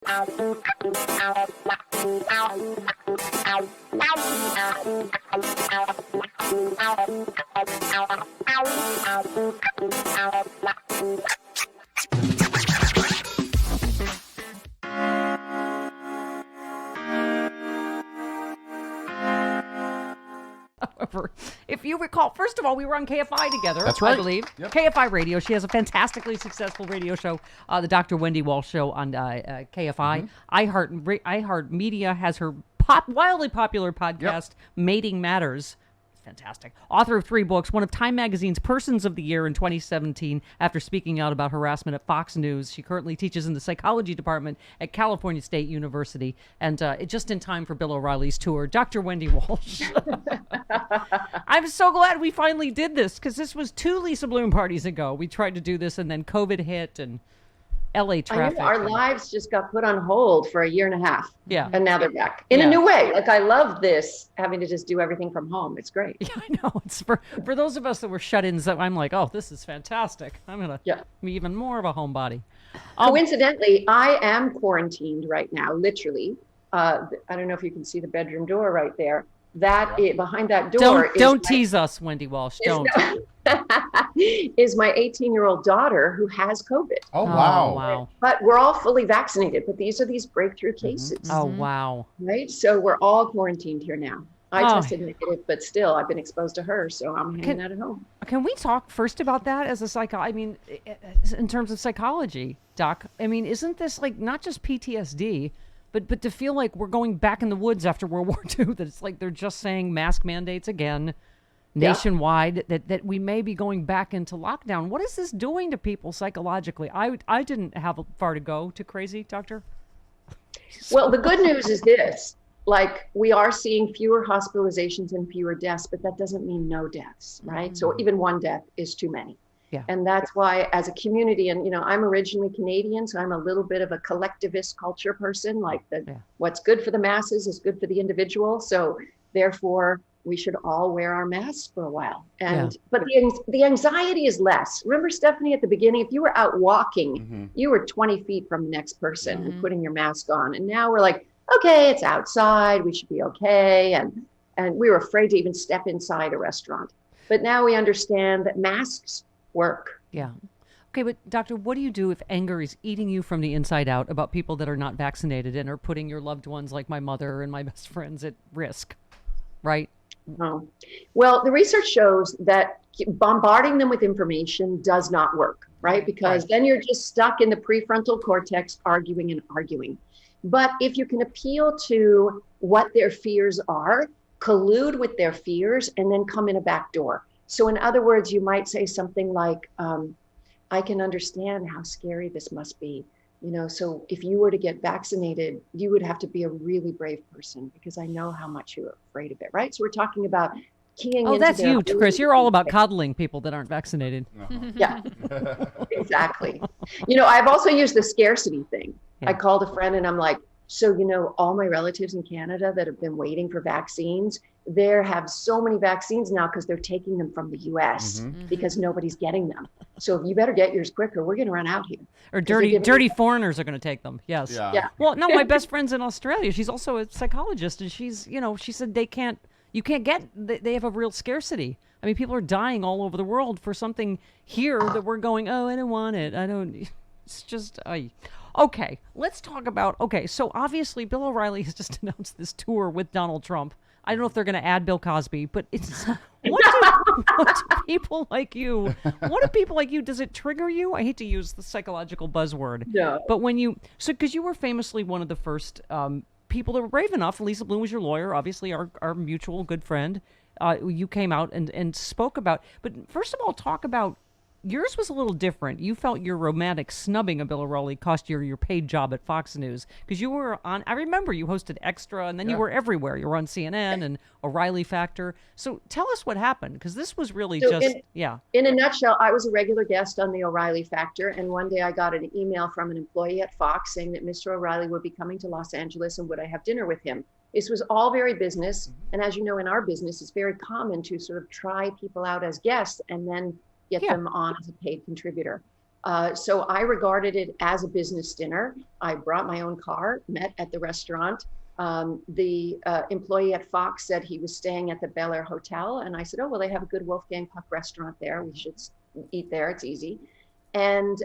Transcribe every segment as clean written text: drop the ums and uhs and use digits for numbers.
However, if you recall, first of all, we were on KFI together. That's right. I believe. Yep. KFI Radio. She has a fantastically successful radio show, the Dr. Wendy Walsh Show on KFI. iHeart Media has her wildly popular podcast, Mating Matters. Fantastic. Author of 3 books, one of Time Magazine's Persons of the Year in 2017 after speaking out about harassment at Fox News. She currently teaches in the psychology department at California State University, and just in time for Bill O'Reilly's tour. Dr. Wendy Walsh. I'm so glad we finally did this, because this was 2 Lisa Bloom parties ago. We tried to do this, and then COVID hit, and LA traffic. Our lives just got put on hold for a year and a half. Yeah. And now they're back in a new way. Like, I love this, having to just do everything from home. It's great. Yeah, I know. It's for those of us that were shut-ins, that I'm like, oh, this is fantastic. I'm going to be even more of a homebody. Coincidentally, I am quarantined right now, literally. I don't know if you can see the bedroom door right there. Behind that door don't tease us, Wendy Walsh. Don't. Is my 18-year-old daughter who has COVID. Oh, wow. Wow. But we're all fully vaccinated. But these are these breakthrough cases. Oh, wow. Right? So we're all quarantined here now. I tested negative, but still, I've been exposed to her, so I'm hanging out at home. Can we talk first about that as a I mean, in terms of psychology, Doc? I mean, isn't this like not just PTSD, but to feel like we're going back in the woods after World War II? That it's like they're just saying mask mandates again, nationwide. That we may be going back into lockdown. What is this doing to people psychologically? I didn't have far to go to crazy, Doctor. Well, the good news is this. Like, we are seeing fewer hospitalizations and fewer deaths, but that doesn't mean no deaths, right? So even one death is too many. Yeah. And that's why, as a community, and I'm originally Canadian, so I'm a little bit of a collectivist culture person, like what's good for the masses is good for the individual. So therefore, we should all wear our masks for a while. But the anxiety is less. Remember, Stephanie, at the beginning, if you were out walking, you were 20 feet from the next person and putting your mask on. And now we're like, okay, it's outside, we should be okay. And we were afraid to even step inside a restaurant. But now we understand that masks work. Yeah. Okay, but Doctor, what do you do if anger is eating you from the inside out about people that are not vaccinated and are putting your loved ones, like my mother and my best friends, at risk, right? Oh. Well, the research shows that bombarding them with information does not work, right? Because then you're just stuck in the prefrontal cortex arguing and arguing. But if you can appeal to what their fears are, collude with their fears, and then come in a back door. So in other words, you might say something like, I can understand how scary this must be. So if you were to get vaccinated, you would have to be a really brave person, because I know how much you're afraid of it, right? So we're talking about keying into that's you, Chris. You're all about coddling people that aren't vaccinated. Yeah, exactly. I've also used the scarcity thing. I called a friend and I'm like, so, all my relatives in Canada that have been waiting for vaccines, they have so many vaccines now because they're taking them from the US because nobody's getting them. So you better get yours quicker. We're going to run out here. Or dirty foreigners are going to take them. Yes. Yeah. Well, no, my best friend's in Australia. She's also a psychologist, and she said you can't get, they have a real scarcity. I mean, people are dying all over the world for something here that we're going, oh, I don't want it. It's just, okay, let's talk about, so obviously Bill O'Reilly has just announced this tour with Donald Trump. I don't know if they're going to add Bill Cosby, but it's, what do people like you, does it trigger you? I hate to use the psychological buzzword. No. But because you were famously one of the first people that were brave enough, Lisa Bloom was your lawyer, obviously our mutual good friend. You came out and spoke about, but first of all, talk about, yours was a little different. You felt your romantic snubbing of Bill O'Reilly cost you your paid job at Fox News, because you were on, I remember you hosted Extra, and then you were everywhere. You were on CNN and O'Reilly Factor. So tell us what happened, because this was really In a nutshell, I was a regular guest on the O'Reilly Factor, and one day I got an email from an employee at Fox saying that Mr. O'Reilly would be coming to Los Angeles and would I have dinner with him. This was all very business, and as you know, in our business, it's very common to sort of try people out as guests and then get them on as a paid contributor. So I regarded it as a business dinner. I brought my own car, met at the restaurant. The employee at Fox said he was staying at the Bel Air Hotel. And I said, oh, well, they have a good Wolfgang Puck restaurant there. We should eat there. It's easy. And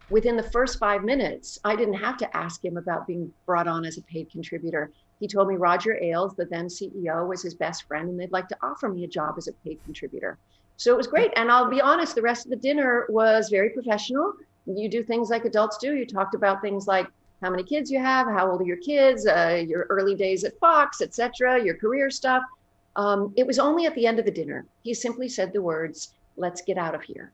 within the first 5 minutes, I didn't have to ask him about being brought on as a paid contributor. He told me Roger Ailes, the then CEO, was his best friend, and they'd like to offer me a job as a paid contributor. So it was great. And I'll be honest, the rest of the dinner was very professional. You do things like adults do. You talked about things like how many kids you have, how old are your kids, your early days at Fox, etc., your career stuff. It was only at the end of the dinner. He simply said the words, let's get out of here.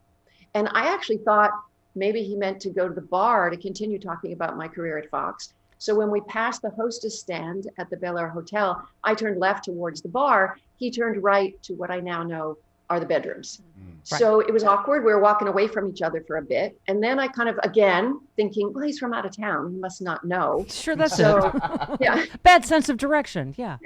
And I actually thought maybe he meant to go to the bar to continue talking about my career at Fox. So when we passed the hostess stand at the Bel Air Hotel, I turned left towards the bar. He turned right to what I now know are the bedrooms. Right. So it was awkward. We were walking away from each other for a bit. And then I kind of, again, thinking, well, he's from out of town. He must not know. Sure, that's so, yeah. Bad sense of direction. Yeah.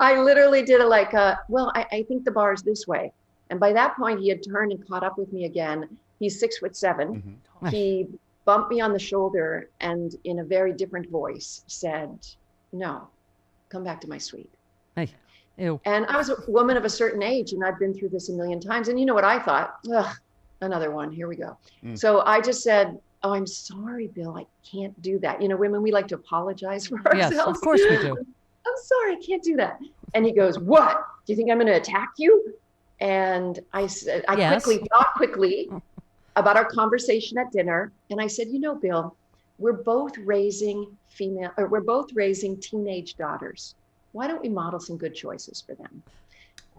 I literally did it like, well, I think the bar's this way. And by that point, he had turned and caught up with me again. He's 6'7". Mm-hmm. He bumped me on the shoulder and in a very different voice said, no, come back to my suite. Hey. Ew. And I was a woman of a certain age, and I'd been through this a million times. And you know what I thought? Ugh, another one. Here we go. So I just said, oh, I'm sorry, Bill. I can't do that. You know, women, we like to apologize for ourselves. Yes, of course we do. I'm sorry, I can't do that. And he goes, what? Do you think I'm going to attack you? And I said, I thought quickly about our conversation at dinner. And I said, you know, Bill, we're both raising teenage daughters. Why don't we model some good choices for them?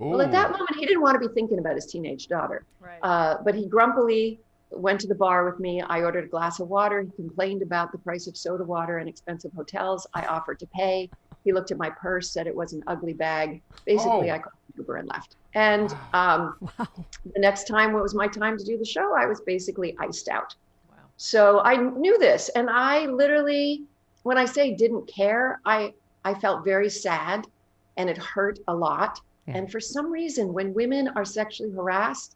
Ooh. Well, at that moment, he didn't want to be thinking about his teenage daughter. Right. But he grumpily went to the bar with me. I ordered a glass of water. He complained about the price of soda water and expensive hotels. I offered to pay. He looked at my purse, said it was an ugly bag. Basically, I called Uber and left. And the next time it was my time to do the show, I was basically iced out. Wow. So I knew this. And I literally, when I say didn't care, I felt very sad and it hurt a lot. Yeah. And for some reason, when women are sexually harassed,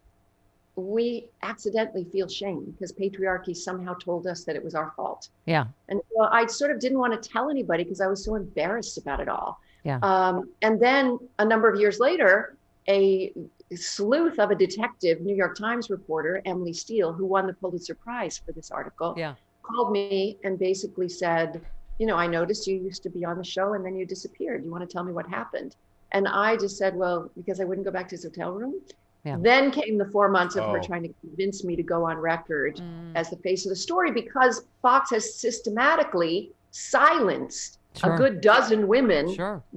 we accidentally feel shame because patriarchy somehow told us that it was our fault. Yeah. And so I sort of didn't want to tell anybody because I was so embarrassed about it all. Yeah. And then a number of years later, a sleuth of a detective, New York Times reporter, Emily Steele, who won the Pulitzer Prize for this article, called me and basically said, you know, I noticed you used to be on the show and then you disappeared. You want to tell me what happened? And I just said, well, because I wouldn't go back to his hotel room. Yeah. Then came the 4 months of her trying to convince me to go on record as the face of the story because Fox has systematically silenced a good dozen women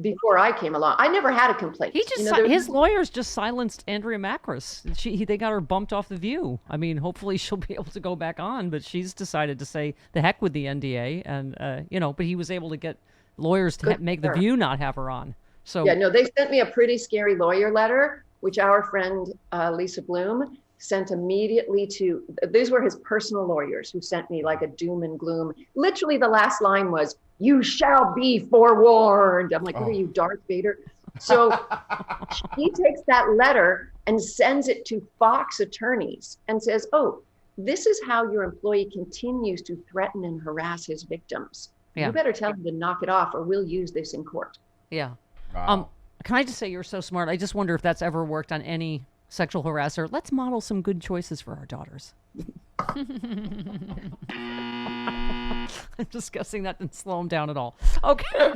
before I came along. I never had a complaint. He just his lawyers just silenced Andrea Macris. They got her bumped off The View. I mean, hopefully she'll be able to go back on, but she's decided to say the heck with the NDA, and but he was able to get lawyers to make The View not have her on. So yeah, no, they sent me a pretty scary lawyer letter, which our friend Lisa Bloom sent immediately to. These were his personal lawyers who sent me like a doom and gloom. Literally, the last line was, "You shall be forewarned." I'm like, what are you, Darth Vader? So he takes that letter and sends it to Fox attorneys and says, oh, this is how your employee continues to threaten and harass his victims. Yeah. You better tell him to knock it off or we'll use this in court. Yeah. Wow. Can I just say you're so smart? I just wonder if that's ever worked on any sexual harasser. Let's model some good choices for our daughters. I'm just guessing that didn't slow him down at all. Okay.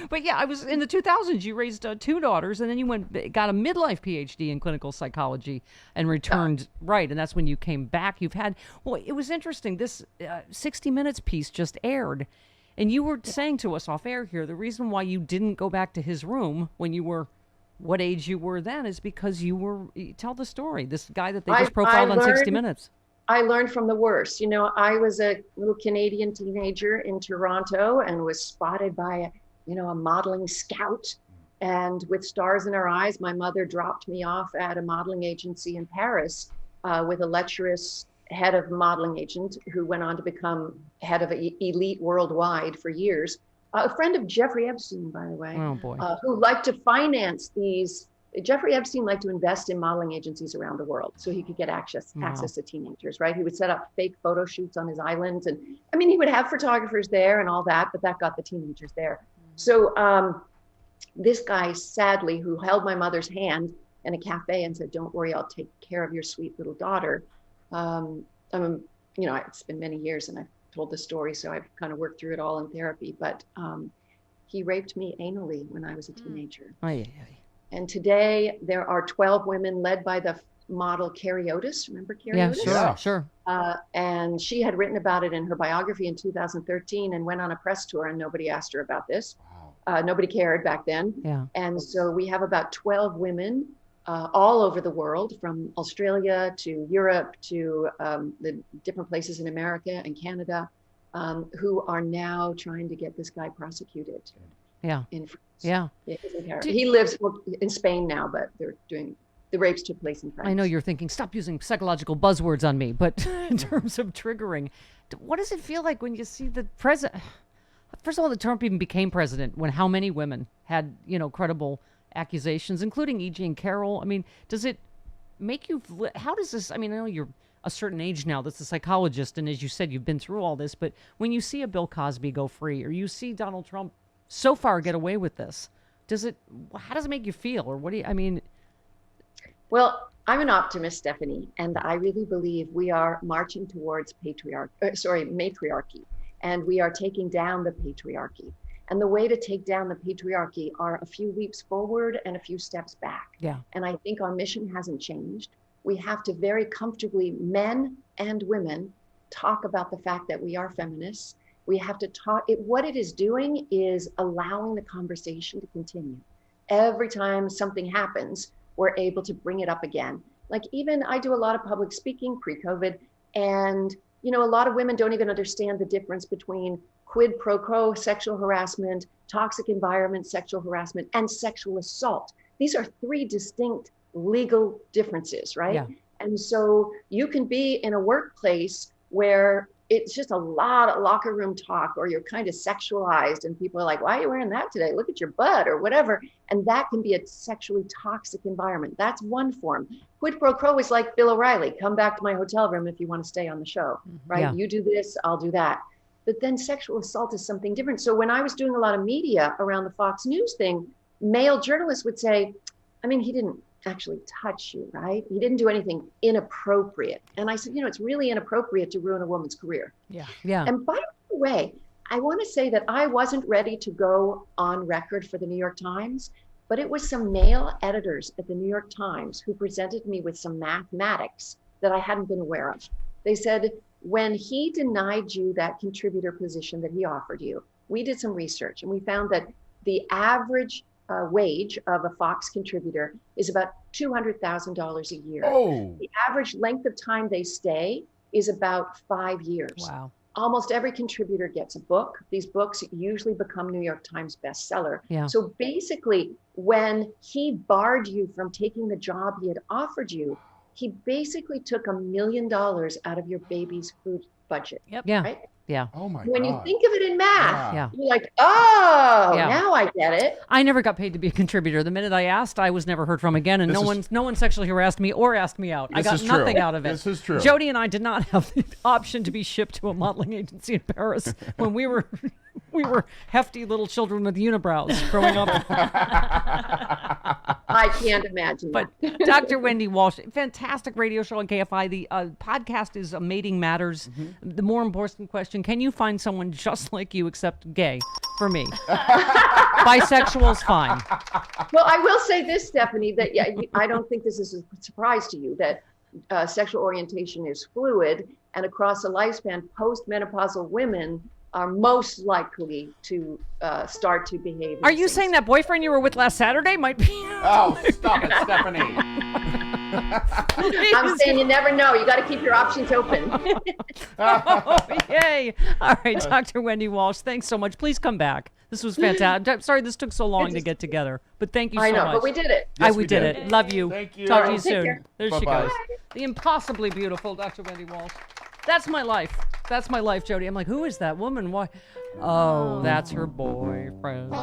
But yeah, I was in the 2000s. You raised 2 daughters, and then you got a midlife PhD in clinical psychology and returned. Right. And that's when you came back. It was interesting. This 60 Minutes piece just aired. And you were saying to us off air here, the reason why you didn't go back to his room when you were what age you were then is because tell the story. This guy that they just profiled on 60 Minutes. I learned from the worst. You know, I was a little Canadian teenager in Toronto and was spotted by a modeling scout. And with stars in her eyes, my mother dropped me off at a modeling agency in Paris with a lecherous head of modeling agent who went on to become head of Elite Worldwide for years. A friend of Jeffrey Epstein, by the way, oh boy, who liked to finance these Jeffrey Epstein liked to invest in modeling agencies around the world so he could get access to teenagers, right? He would set up fake photo shoots on his islands. And I mean, he would have photographers there and all that, but that got the teenagers there. So this guy, sadly, who held my mother's hand in a cafe and said, "Don't worry, I'll take care of your sweet little daughter." It's been many years and I've told the story, so I've kind of worked through it all in therapy, but he raped me anally when I was a teenager. And today there are 12 women led by the model Carrie Otis. Remember Carrie Otis? Yeah, sure. And she had written about it in her biography in 2013 and went on a press tour, and nobody asked her about this. Nobody cared back then. Yeah. And so we have about 12 women all over the world, from Australia to Europe to the different places in America and Canada, who are now trying to get this guy prosecuted. Yeah. In France. Yeah. He lives in Spain now, but they're doing, the rapes took place in France. I know you're thinking, stop using psychological buzzwords on me, but in terms of triggering, what does it feel like when you see the president? First of all, that Trump even became president, when how many women had, credible accusations, including E.J. and Carroll? I mean, does it make you, how does this, I know you're a certain age now that's a psychologist, and as you said, you've been through all this, but when you see a Bill Cosby go free, or you see Donald Trump so far get away with this, how does it make you feel? Or what do you, Well, I'm an optimist, Stephanie, and I really believe we are marching towards matriarchy, and we are taking down the patriarchy. And the way to take down the patriarchy are a few leaps forward and a few steps back. Yeah. And I think our mission hasn't changed. We have to very comfortably, men and women, talk about the fact that we are feminists. We have to talk, what it is doing is allowing the conversation to continue. Every time something happens, we're able to bring it up again. Like, even I do a lot of public speaking pre-COVID, and a lot of women don't even understand the difference between quid pro quo sexual harassment, toxic environment sexual harassment, and sexual assault. These are three distinct legal differences, right? Yeah. And so you can be in a workplace where it's just a lot of locker room talk, or you're kind of sexualized and people are like, "Why are you wearing that today? Look at your butt," or whatever. And that can be a sexually toxic environment. That's one form. Quid pro quo is like Bill O'Reilly: "Come back to my hotel room if you want to stay on the show," right? Yeah. You do this, I'll do that. But then sexual assault is something different. So when I was doing a lot of media around the Fox News thing, male journalists would say, he didn't actually touch you, right? He didn't do anything inappropriate. And I said, it's really inappropriate to ruin a woman's career. Yeah. Yeah. And by the way, I want to say that I wasn't ready to go on record for the New York Times, but it was some male editors at the New York Times who presented me with some mathematics that I hadn't been aware of. They said, when he denied you that contributor position that he offered you, we did some research and we found that the average wage of a Fox contributor is about $200,000 a year. Oh. The average length of time they stay is about 5 years. Wow. Almost every contributor gets a book. These books usually become New York Times bestseller. Yeah. So basically, when he barred you from taking the job he had offered you, he basically took $1 million out of your baby's food budget. Yep. Yeah. Right? Yeah. Oh my When God. you think of it in math, Yeah. you're like, oh, Yeah. now I get it. I never got paid to be a contributor. The minute I asked, I was never heard from again, and no one sexually harassed me or asked me out. I got nothing out of it. This is true. Jody and I did not have the option to be shipped to a modeling agency in Paris when we were hefty little children with unibrows growing up. I can't imagine But that. Dr. Wendy Walsh, fantastic radio show on KFI. The podcast is Mating Matters. The more important question, can you find someone just like you except gay for me? Bisexual's fine. Well, I will say this, Stephanie, that I don't think this is a surprise to you, that sexual orientation is fluid, and across the lifespan, postmenopausal women are most likely to start to behave. Are you saying that boyfriend you were with last Saturday might be? Oh, stop it, Stephanie. I'm saying you never know. You got to keep your options open. Oh, yay. All right, Dr. Wendy Walsh, thanks so much. Please come back. This was fantastic. I'm sorry this took so long to get together, but thank you so much. I know, but we did it. Yes, we we did did. it. Love you. Thank you. Talk to All you right, take soon. care. There she Bye-bye. goes. The impossibly beautiful Dr. Wendy Walsh. That's my life. That's my life, Jody. I'm like, who is that woman? Why? Oh, that's her boyfriend.